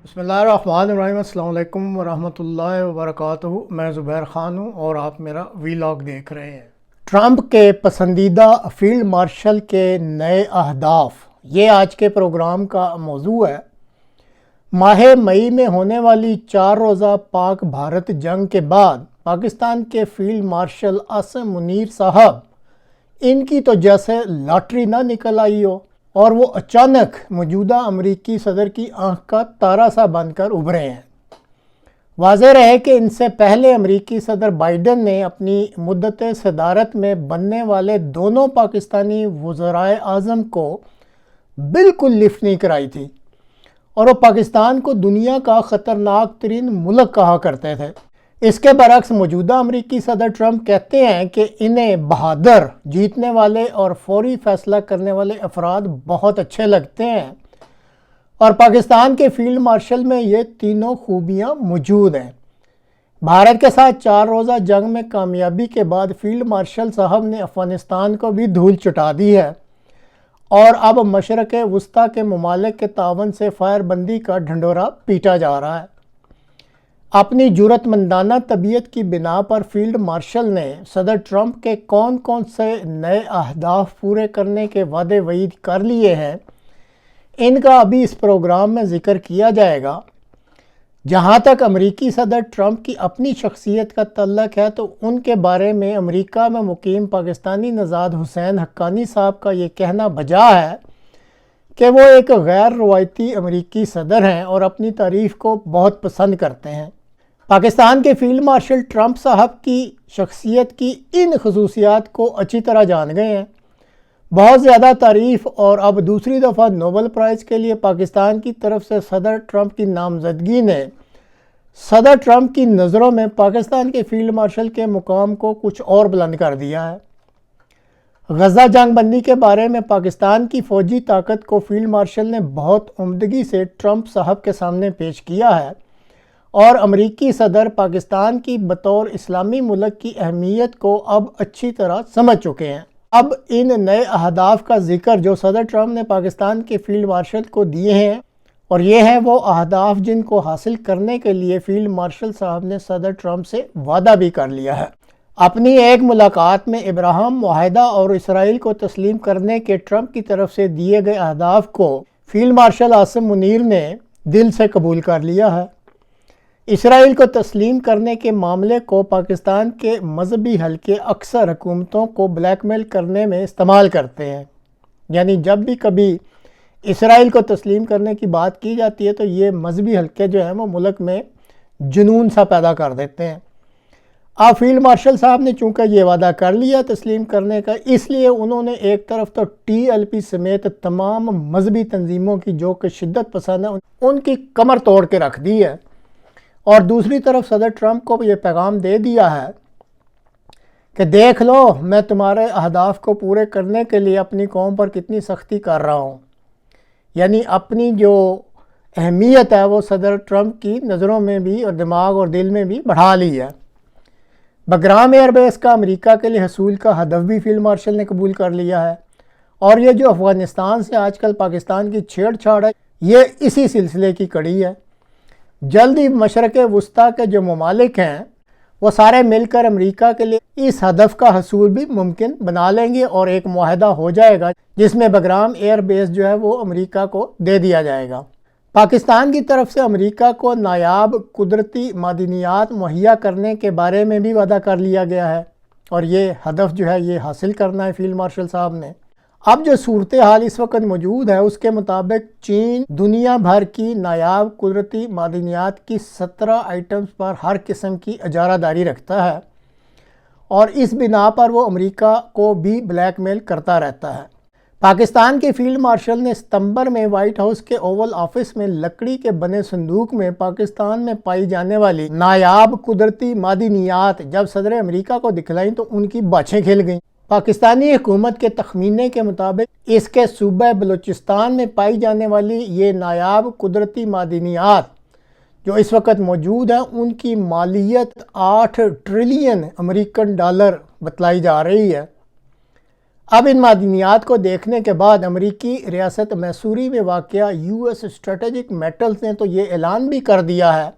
بسم اللہ الرحمن الرحیم۔ السلام علیکم ورحمۃ اللہ وبرکاتہ۔ میں زبیر خان ہوں اور آپ میرا ویلاگ دیکھ رہے ہیں۔ ٹرمپ کے پسندیدہ فیلڈ مارشل کے نئے اہداف، یہ آج کے پروگرام کا موضوع ہے۔ ماہ مئی میں ہونے والی 4 روزہ پاک بھارت جنگ کے بعد پاکستان کے فیلڈ مارشل عاصم منیر صاحب، ان کی تو جیسے لاٹری نہ نکل آئی ہو اور وہ اچانک موجودہ امریکی صدر کی آنکھ کا تارا سا بن کر ابھرے ہیں۔ واضح رہے کہ ان سے پہلے امریکی صدر بائیڈن نے اپنی مدت صدارت میں بننے والے دونوں پاکستانی وزرائے اعظم کو بالکل لفٹ نہیں کرائی تھی اور وہ پاکستان کو دنیا کا خطرناک ترین ملک کہا کرتے تھے۔ اس کے برعکس موجودہ امریکی صدر ٹرمپ کہتے ہیں کہ انہیں بہادر، جیتنے والے اور فوری فیصلہ کرنے والے افراد بہت اچھے لگتے ہیں، اور پاکستان کے فیلڈ مارشل میں یہ تینوں خوبیاں موجود ہیں۔ بھارت کے ساتھ 4 روزہ جنگ میں کامیابی کے بعد فیلڈ مارشل صاحب نے افغانستان کو بھی دھول چٹا دی ہے اور اب مشرق وسطیٰ کے ممالک کے تعاون سے فائر بندی کا ڈھنڈورا پیٹا جا رہا ہے۔ اپنی جرأت مندانہ طبیعت کی بنا پر فیلڈ مارشل نے صدر ٹرمپ کے کون کون سے نئے اہداف پورے کرنے کے وعدے وعید کر لیے ہیں، ان کا ابھی اس پروگرام میں ذکر کیا جائے گا۔ جہاں تک امریکی صدر ٹرمپ کی اپنی شخصیت کا تعلق ہے تو ان کے بارے میں امریکہ میں مقیم پاکستانی نژاد حسین حقانی صاحب کا یہ کہنا بجا ہے کہ وہ ایک غیر روایتی امریکی صدر ہیں اور اپنی تعریف کو بہت پسند کرتے ہیں۔ پاکستان کے فیلڈ مارشل ٹرمپ صاحب کی شخصیت کی ان خصوصیات کو اچھی طرح جان گئے ہیں۔ بہت زیادہ تعریف اور اب دوسری دفعہ نوبل پرائز کے لیے پاکستان کی طرف سے صدر ٹرمپ کی نامزدگی نے صدر ٹرمپ کی نظروں میں پاکستان کے فیلڈ مارشل کے مقام کو کچھ اور بلند کر دیا ہے۔ غزہ جنگ بندی کے بارے میں پاکستان کی فوجی طاقت کو فیلڈ مارشل نے بہت عمدگی سے ٹرمپ صاحب کے سامنے پیش کیا ہے اور امریکی صدر پاکستان کی بطور اسلامی ملک کی اہمیت کو اب اچھی طرح سمجھ چکے ہیں۔ اب ان نئے اہداف کا ذکر جو صدر ٹرمپ نے پاکستان کے فیلڈ مارشل کو دیے ہیں، اور یہ ہیں وہ اہداف جن کو حاصل کرنے کے لیے فیلڈ مارشل صاحب نے صدر ٹرمپ سے وعدہ بھی کر لیا ہے۔ اپنی ایک ملاقات میں ابراہیم معاہدہ اور اسرائیل کو تسلیم کرنے کے ٹرمپ کی طرف سے دیے گئے اہداف کو فیلڈ مارشل عاصم منیر نے دل سے قبول کر لیا ہے۔ اسرائیل کو تسلیم کرنے کے معاملے کو پاکستان کے مذہبی حلقے اکثر حکومتوں کو بلیک میل کرنے میں استعمال کرتے ہیں، یعنی جب بھی کبھی اسرائیل کو تسلیم کرنے کی بات کی جاتی ہے تو یہ مذہبی حلقے جو ہیں وہ ملک میں جنون سا پیدا کر دیتے ہیں۔ اب فیلڈ مارشل صاحب نے چونکہ یہ وعدہ کر لیا تسلیم کرنے کا، اس لیے انہوں نے ایک طرف تو TLP سمیت تمام مذہبی تنظیموں کی جو کہ شدت پسند ہیں ان کی کمر توڑ کے رکھ دی ہے، اور دوسری طرف صدر ٹرمپ کو یہ پیغام دے دیا ہے کہ دیکھ لو میں تمہارے اہداف کو پورے کرنے کے لیے اپنی قوم پر کتنی سختی کر رہا ہوں۔ یعنی اپنی جو اہمیت ہے وہ صدر ٹرمپ کی نظروں میں بھی اور دماغ اور دل میں بھی بڑھا لی ہے۔ بگرام ایئر بیس کا امریکہ کے لیے حصول کا ہدف بھی فیلڈ مارشل نے قبول کر لیا ہے، اور یہ جو افغانستان سے آج کل پاکستان کی چھیڑ چھاڑ ہے یہ اسی سلسلے کی کڑی ہے۔ جلد ہی مشرق وسطیٰ کے جو ممالک ہیں وہ سارے مل کر امریکہ کے لیے اس ہدف کا حصول بھی ممکن بنا لیں گے اور ایک معاہدہ ہو جائے گا جس میں بگرام ایئر بیس جو ہے وہ امریکہ کو دے دیا جائے گا۔ پاکستان کی طرف سے امریکہ کو نایاب قدرتی معدنیات مہیا کرنے کے بارے میں بھی وعدہ کر لیا گیا ہے، اور یہ ہدف جو ہے یہ حاصل کرنا ہے فیلڈ مارشل صاحب نے۔ اب جو صورتحال اس وقت موجود ہے اس کے مطابق چین دنیا بھر کی نایاب قدرتی معدنیات کی 17 آئٹمز پر ہر قسم کی اجارہ داری رکھتا ہے، اور اس بنا پر وہ امریکہ کو بھی بلیک میل کرتا رہتا ہے۔ پاکستان کے فیلڈ مارشل نے ستمبر میں وائٹ ہاؤس کے اوول آفس میں لکڑی کے بنے صندوق میں پاکستان میں پائی جانے والی نایاب قدرتی معدنیات جب صدر امریکہ کو دکھلائیں تو ان کی باچھیں کھل گئیں۔ پاکستانی حکومت کے تخمینے کے مطابق اس کے صوبہ بلوچستان میں پائی جانے والی یہ نایاب قدرتی معدنیات جو اس وقت موجود ہیں ان کی مالیت 8 ٹریلین امریکن ڈالر بتلائی جا رہی ہے۔ اب ان معدنیات کو دیکھنے کے بعد امریکی ریاست میسوری میں واقع US اسٹریٹجک میٹلز نے تو یہ اعلان بھی کر دیا ہے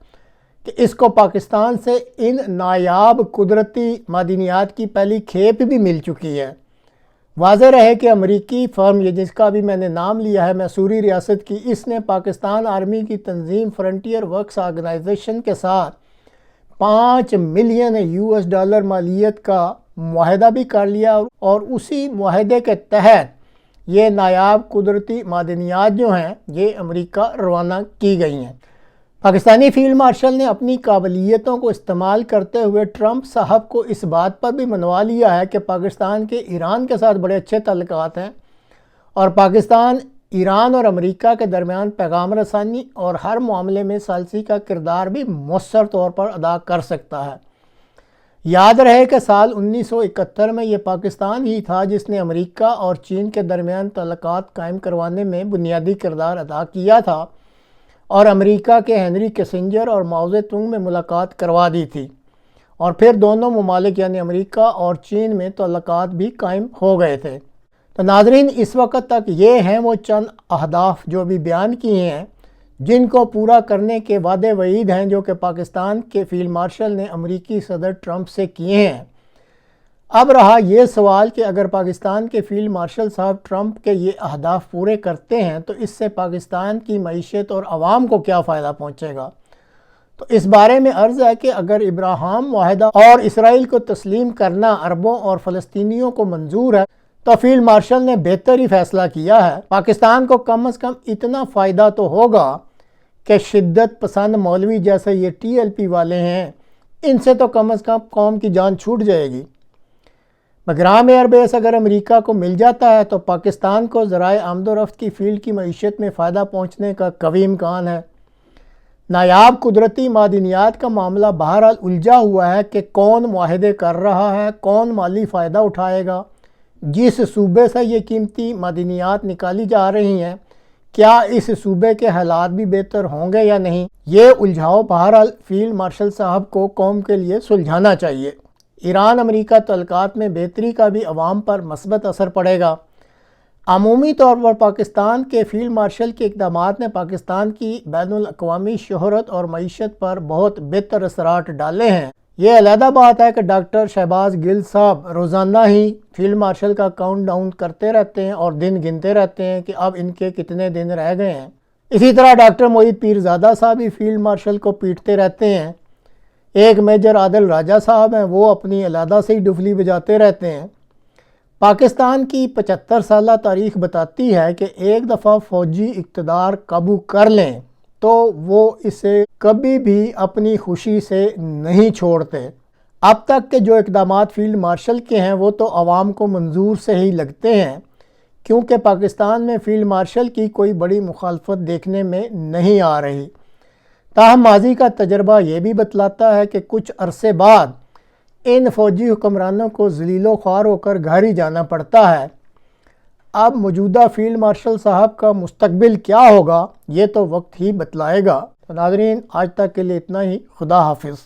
کہ اس کو پاکستان سے ان نایاب قدرتی معدنیات کی پہلی کھیپ بھی مل چکی ہے۔ واضح رہے کہ امریکی فرم یہ جس کا بھی میں نے نام لیا ہے میسوری ریاست کی، اس نے پاکستان آرمی کی تنظیم فرنٹیئر ورکس آرگنائزیشن کے ساتھ $5 ملین مالیت کا معاہدہ بھی کر لیا، اور اسی معاہدے کے تحت یہ نایاب قدرتی معدنیات جو ہیں یہ امریکہ روانہ کی گئی ہیں۔ پاکستانی فیلڈ مارشل نے اپنی قابلیتوں کو استعمال کرتے ہوئے ٹرمپ صاحب کو اس بات پر بھی منوا لیا ہے کہ پاکستان کے ایران کے ساتھ بڑے اچھے تعلقات ہیں، اور پاکستان ایران اور امریکہ کے درمیان پیغام رسانی اور ہر معاملے میں ثالثی کا کردار بھی مؤثر طور پر ادا کر سکتا ہے۔ یاد رہے کہ سال 1971 میں یہ پاکستان ہی تھا جس نے امریکہ اور چین کے درمیان تعلقات قائم کروانے میں بنیادی کردار ادا کیا تھا، اور امریکہ کے ہنری کسنجر اور ماؤ زے تونگ میں ملاقات کروا دی تھی، اور پھر دونوں ممالک یعنی امریکہ اور چین میں تعلقات بھی قائم ہو گئے تھے۔ تو ناظرین، اس وقت تک یہ ہیں وہ چند اہداف جو بھی بیان کیے ہیں، جن کو پورا کرنے کے وعدے وعید ہیں جو کہ پاکستان کے فیلڈ مارشل نے امریکی صدر ٹرمپ سے کیے ہیں۔ اب رہا یہ سوال کہ اگر پاکستان کے فیلڈ مارشل صاحب ٹرمپ کے یہ اہداف پورے کرتے ہیں تو اس سے پاکستان کی معیشت اور عوام کو کیا فائدہ پہنچے گا؟ تو اس بارے میں عرض ہے کہ اگر ابراہیم معاہدہ اور اسرائیل کو تسلیم کرنا عربوں اور فلسطینیوں کو منظور ہے تو فیلڈ مارشل نے بہتر ہی فیصلہ کیا ہے۔ پاکستان کو کم از کم اتنا فائدہ تو ہوگا کہ شدت پسند مولوی جیسے یہ TLP والے ہیں، ان سے تو کم از کم قوم کی جان چھوٹ جائے گی۔ بگرام ایئر بیس اگر امریکہ کو مل جاتا ہے تو پاکستان کو ذرائع آمد و رفت کی فیلڈ کی معیشت میں فائدہ پہنچنے کا قوی امکان ہے۔ نایاب قدرتی معدنیات کا معاملہ بہرحال الجھا ہوا ہے کہ کون معاہدے کر رہا ہے، کون مالی فائدہ اٹھائے گا، جس صوبے سے یہ قیمتی معدنیات نکالی جا رہی ہیں کیا اس صوبے کے حالات بھی بہتر ہوں گے یا نہیں؟ یہ الجھاؤ بہرحال فیلڈ مارشل صاحب کو قوم کے لیے سلجھانا چاہیے۔ ایران امریکہ تعلقات میں بہتری کا بھی عوام پر مثبت اثر پڑے گا۔ عمومی طور پر پاکستان کے فیلڈ مارشل کے اقدامات نے پاکستان کی بین الاقوامی شہرت اور معیشت پر بہت بہتر اثرات ڈالے ہیں۔ یہ علیحدہ بات ہے کہ ڈاکٹر شہباز گل صاحب روزانہ ہی فیلڈ مارشل کا کاؤنٹ ڈاؤن کرتے رہتے ہیں اور دن گنتے رہتے ہیں کہ اب ان کے کتنے دن رہ گئے ہیں۔ اسی طرح ڈاکٹر معید پیرزادہ صاحب بھی فیلڈ مارشل کو پیٹتے رہتے ہیں۔ ایک میجر عادل راجہ صاحب ہیں، وہ اپنی علیحدہ سے ہی ڈفلی بجاتے رہتے ہیں۔ پاکستان کی 75 سالہ تاریخ بتاتی ہے کہ ایک دفعہ فوجی اقتدار قابو کر لیں تو وہ اسے کبھی بھی اپنی خوشی سے نہیں چھوڑتے۔ اب تک کے جو اقدامات فیلڈ مارشل کے ہیں وہ تو عوام کو منظور سے ہی لگتے ہیں، کیونکہ پاکستان میں فیلڈ مارشل کی کوئی بڑی مخالفت دیکھنے میں نہیں آ رہی۔ تاہم ماضی کا تجربہ یہ بھی بتلاتا ہے کہ کچھ عرصے بعد ان فوجی حکمرانوں کو ذلیل و خوار ہو کر گھر ہی جانا پڑتا ہے۔ اب موجودہ فیلڈ مارشل صاحب کا مستقبل کیا ہوگا یہ تو وقت ہی بتلائے گا۔ تو ناظرین، آج تک کے لیے اتنا ہی۔ خدا حافظ۔